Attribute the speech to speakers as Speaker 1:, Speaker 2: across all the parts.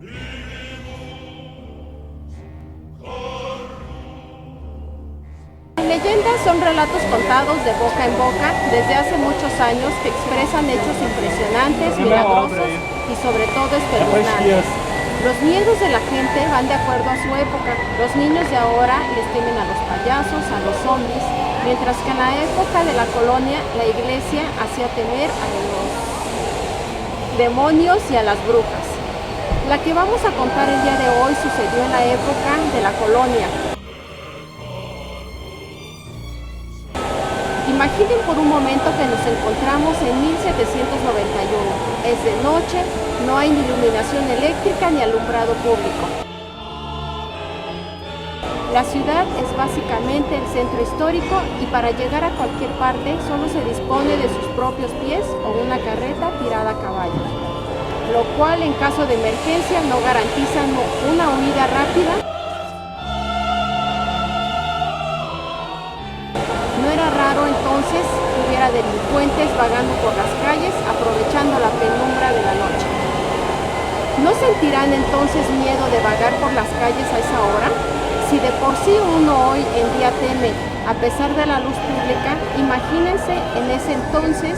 Speaker 1: Leyendas son relatos contados de boca en boca desde hace muchos años que expresan hechos impresionantes, milagrosos y sobre todo espeluznantes. Los miedos de la gente van de acuerdo a su época. Los niños de ahora les temen a los payasos, a los zombies, mientras que en la época de la colonia la iglesia hacía temer a los demonios y a las brujas. La que vamos a contar el día de hoy sucedió en la época de la colonia. Imaginen por un momento que nos encontramos en 1791. Es de noche, no hay ni iluminación eléctrica ni alumbrado público. La ciudad es básicamente el centro histórico y para llegar a cualquier parte solo se dispone de sus propios pies o una carreta tirada a caballo, lo cual en caso de emergencia no garantiza una huida rápida. No era raro entonces que hubiera delincuentes vagando por las calles aprovechando la penumbra de la noche. ¿No sentirán entonces miedo de vagar por las calles a esa hora? Si de por sí uno hoy en día teme a pesar de la luz pública, imagínense en ese entonces.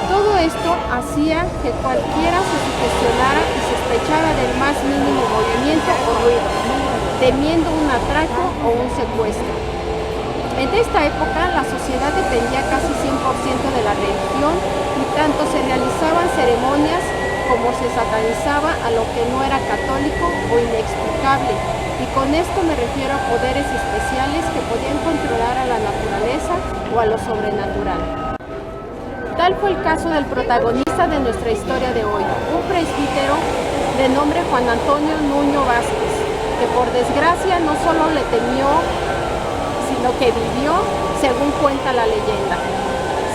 Speaker 1: Todo esto hacía que cualquiera se sugestionara y sospechara del más mínimo movimiento o ruido, temiendo un atraco o un secuestro. En esta época la sociedad dependía casi 100% de la religión y tanto se realizaban ceremonias como se satanizaba a lo que no era católico o inexplicable, y con esto me refiero a poderes especiales que podían controlar a la naturaleza o a lo sobrenatural. Tal fue el caso del protagonista de nuestra historia de hoy, un presbítero de nombre Juan Antonio Nuño Vázquez, que por desgracia no solo le temió, sino que vivió, según cuenta la leyenda.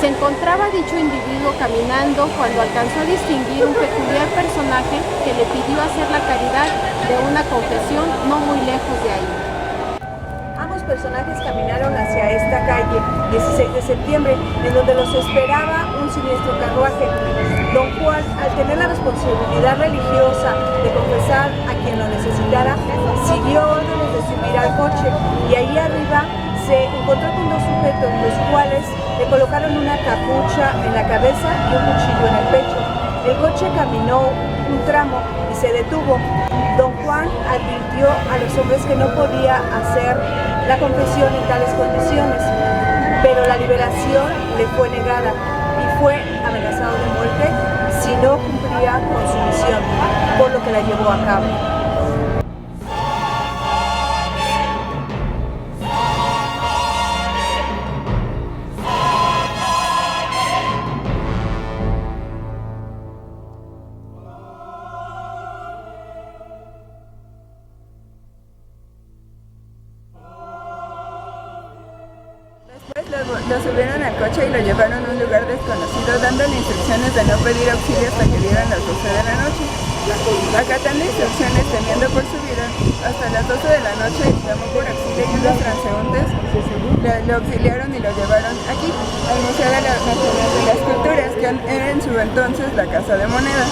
Speaker 1: Se encontraba dicho individuo caminando cuando alcanzó a distinguir un peculiar personaje que le pidió hacer la caridad de una confesión no muy lejos de ahí.
Speaker 2: Ambos personajes caminaron hacia esta calle, 16 de septiembre, en donde los esperaba un siniestro carruaje. Don Juan, al tener la responsabilidad religiosa de confesar a quien lo necesitara, siguió órdenes de subir al coche y ahí arriba se encontró con dos sujetos, los cuales le colocaron una capucha en la cabeza y un cuchillo en el pecho. El coche caminó un tramo y se detuvo. Don Juan advirtió a los hombres que no podía hacer la confesión en tales condiciones, pero la liberación le fue negada y fue amenazado de muerte si no cumplía con su misión, por lo que la llevó a cabo.
Speaker 3: Lo subieron al coche y lo llevaron a un lugar desconocido, dándole instrucciones de no pedir auxilio hasta que dieran las 12 de la noche. Acatando instrucciones, temiendo por su vida, hasta las 12 de la noche llamó por auxilio y unos transeúntes lo auxiliaron y lo llevaron aquí, al Museo de las Culturas, que era en su entonces la Casa de Moneda.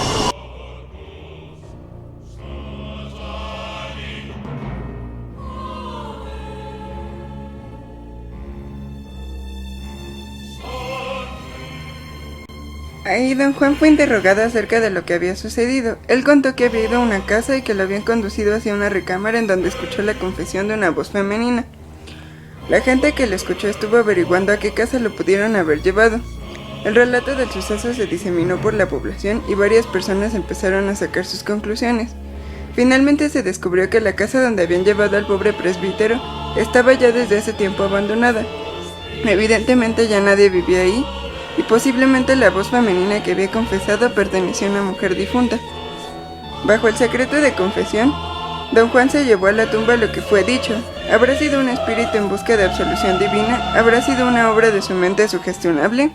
Speaker 3: Ahí don Juan fue interrogado acerca de lo que había sucedido. Él contó que había ido a una casa y que lo habían conducido hacia una recámara en donde escuchó la confesión de una voz femenina. La gente que lo escuchó estuvo averiguando a qué casa lo pudieron haber llevado. El relato del suceso se diseminó por la población y varias personas empezaron a sacar sus conclusiones. Finalmente se descubrió que la casa donde habían llevado al pobre presbítero estaba ya desde hace tiempo abandonada. Evidentemente ya nadie vivía ahí, y posiblemente la voz femenina que había confesado pertenecía a una mujer difunta. Bajo el secreto de confesión, don Juan se llevó a la tumba lo que fue dicho. ¿Habrá sido un espíritu en busca de absolución divina? ¿Habrá sido una obra de su mente sugestionable?